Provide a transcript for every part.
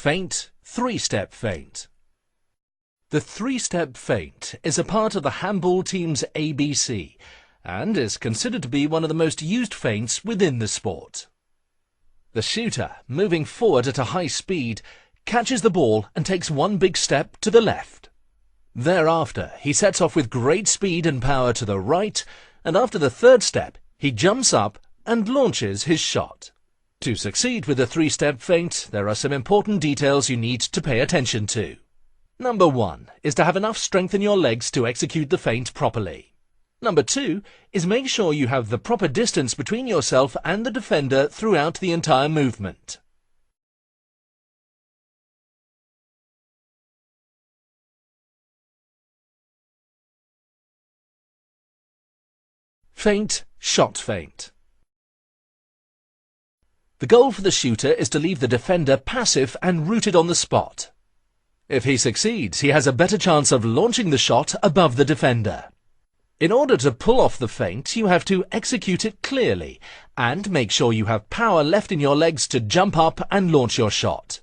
Feint, three-step feint. The three-step feint is a part of the handball team's ABC and is considered to be one of the most used feints within the sport. The shooter, moving forward at a high speed, catches the ball and takes one big step to the left. Thereafter, he sets off with great speed and power to the right, and after the third step, he jumps up and launches his shot. To succeed with the three-step feint, there are some important details you need to pay attention to. Number 1 is to have enough strength in your legs to execute the feint properly. Number 2 is make sure you have the proper distance between yourself and the defender throughout the entire movement. Feint, shot feint. The goal for the shooter is to leave the defender passive and rooted on the spot. If he succeeds, he has a better chance of launching the shot above the defender. In order to pull off the feint, you have to execute it clearly and make sure you have power left in your legs to jump up and launch your shot.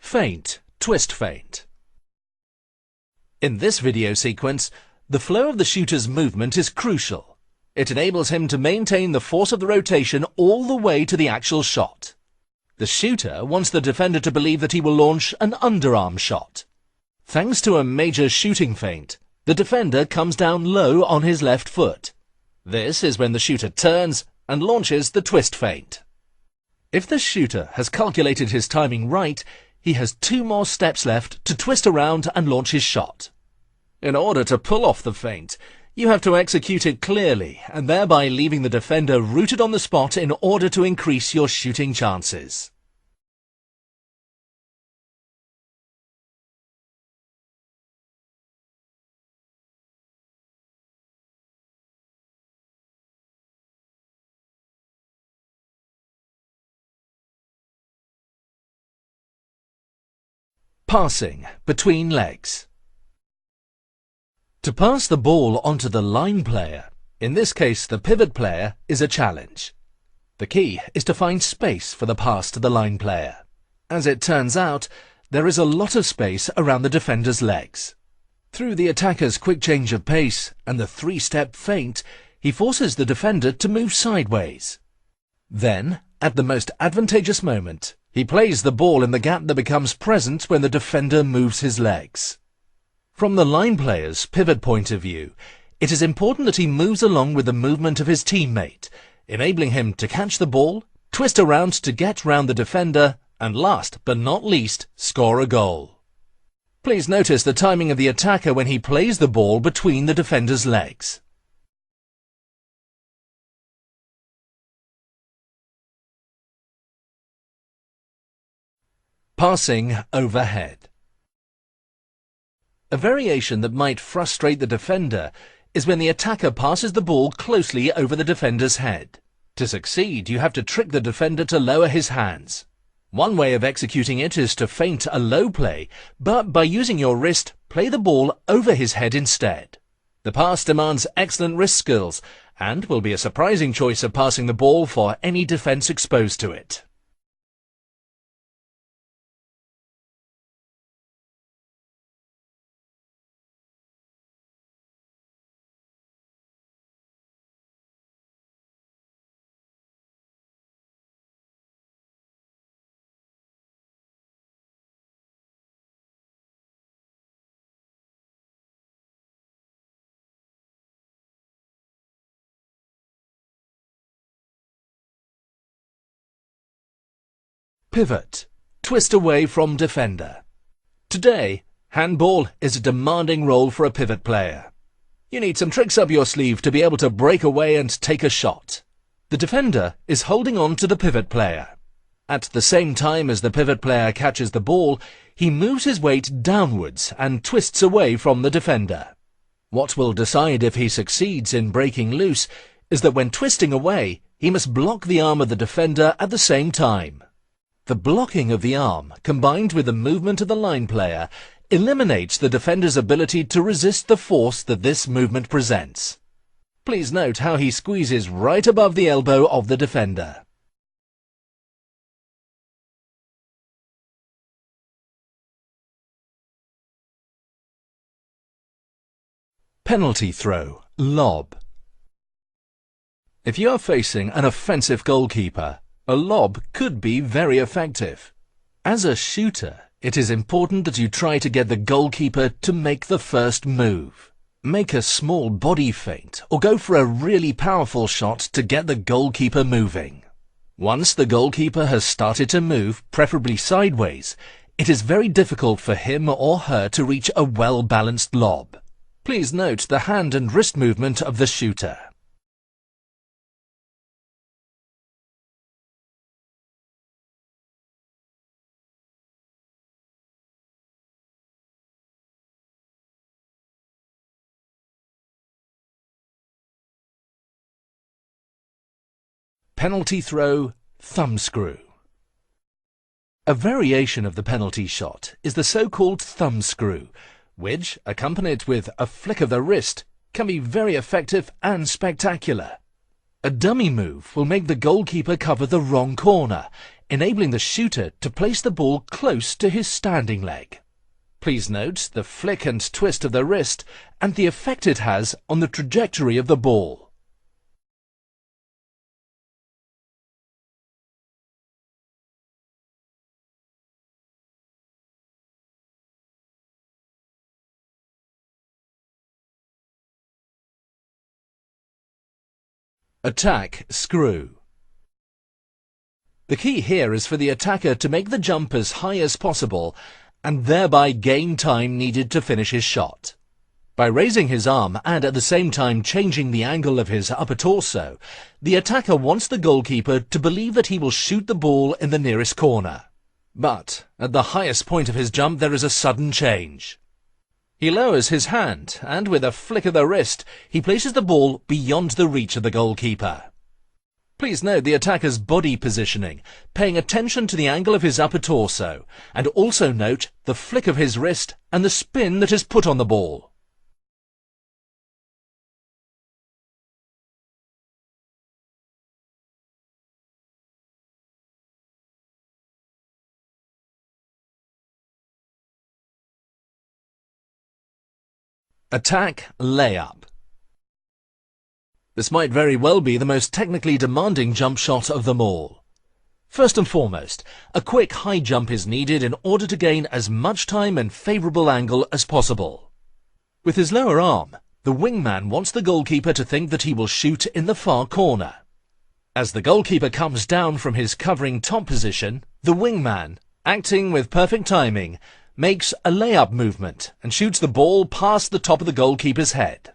Feint, twist feint. In this video sequence, the flow of the shooter's movement is crucial. It enables him to maintain the force of the rotation all the way to the actual shot. The shooter wants the defender to believe that he will launch an underarm shot. Thanks to a major shooting feint, the defender comes down low on his left foot. This is when the shooter turns and launches the twist feint. If the shooter has calculated his timing right, he has 2 more steps left to twist around and launch his shot. In order to pull off the feint, you have to execute it clearly and thereby leaving the defender rooted on the spot in order to increase your shooting chances. Passing between legs. To pass the ball onto the line player, in this case the pivot player, is a challenge. The key is to find space for the pass to the line player. As it turns out, there is a lot of space around the defender's legs. Through the attacker's quick change of pace and the three-step feint, he forces the defender to move sideways. Then, at the most advantageous moment, he plays the ball in the gap that becomes present when the defender moves his legs. From the line player's pivot point of view, it is important that he moves along with the movement of his teammate, enabling him to catch the ball, twist around to get round the defender, and last but not least, score a goal. Please notice the timing of the attacker when he plays the ball between the defender's legs. Passing overhead. A variation that might frustrate the defender is when the attacker passes the ball closely over the defender's head. To succeed, you have to trick the defender to lower his hands. One way of executing it is to feint a low play, but by using your wrist, play the ball over his head instead. The pass demands excellent wrist skills and will be a surprising choice of passing the ball for any defense exposed to it. Pivot, twist away from defender. Today, handball is a demanding role for a pivot player. You need some tricks up your sleeve to be able to break away and take a shot. The defender is holding on to the pivot player. At the same time as the pivot player catches the ball, he moves his weight downwards and twists away from the defender. What will decide if he succeeds in breaking loose is that when twisting away, he must block the arm of the defender at the same time. The blocking of the arm, combined with the movement of the line player, eliminates the defender's ability to resist the force that this movement presents. Please note how he squeezes right above the elbow of the defender. Penalty throw, lob. If you are facing an offensive goalkeeper, a lob could be very effective. As a shooter, it is important that you try to get the goalkeeper to make the first move. Make a small body feint or go for a really powerful shot to get the goalkeeper moving. Once the goalkeeper has started to move, preferably sideways, it is very difficult for him or her to reach a well-balanced lob. Please note the hand and wrist movement of the shooter. Penalty throw, thumbscrew. A variation of the penalty shot is the so-called thumbscrew, which, accompanied with a flick of the wrist, can be very effective and spectacular. A dummy move will make the goalkeeper cover the wrong corner, enabling the shooter to place the ball close to his standing leg. Please note the flick and twist of the wrist and the effect it has on the trajectory of the ball. Attack screw. The key here is for the attacker to make the jump as high as possible and thereby gain time needed to finish his shot. By raising his arm and at the same time changing the angle of his upper torso, the attacker wants the goalkeeper to believe that he will shoot the ball in the nearest corner. But at the highest point of his jump there is a sudden change. He lowers his hand, and with a flick of the wrist, he places the ball beyond the reach of the goalkeeper. Please note the attacker's body positioning, paying attention to the angle of his upper torso, and also note the flick of his wrist and the spin that is put on the ball. Attack layup. This might very well be the most technically demanding jump shot of them all. First and foremost, a quick high jump is needed in order to gain as much time and favourable angle as possible. With his lower arm, the wingman wants the goalkeeper to think that he will shoot in the far corner. As the goalkeeper comes down from his covering top position, the wingman, acting with perfect timing, makes a layup movement and shoots the ball past the top of the goalkeeper's head.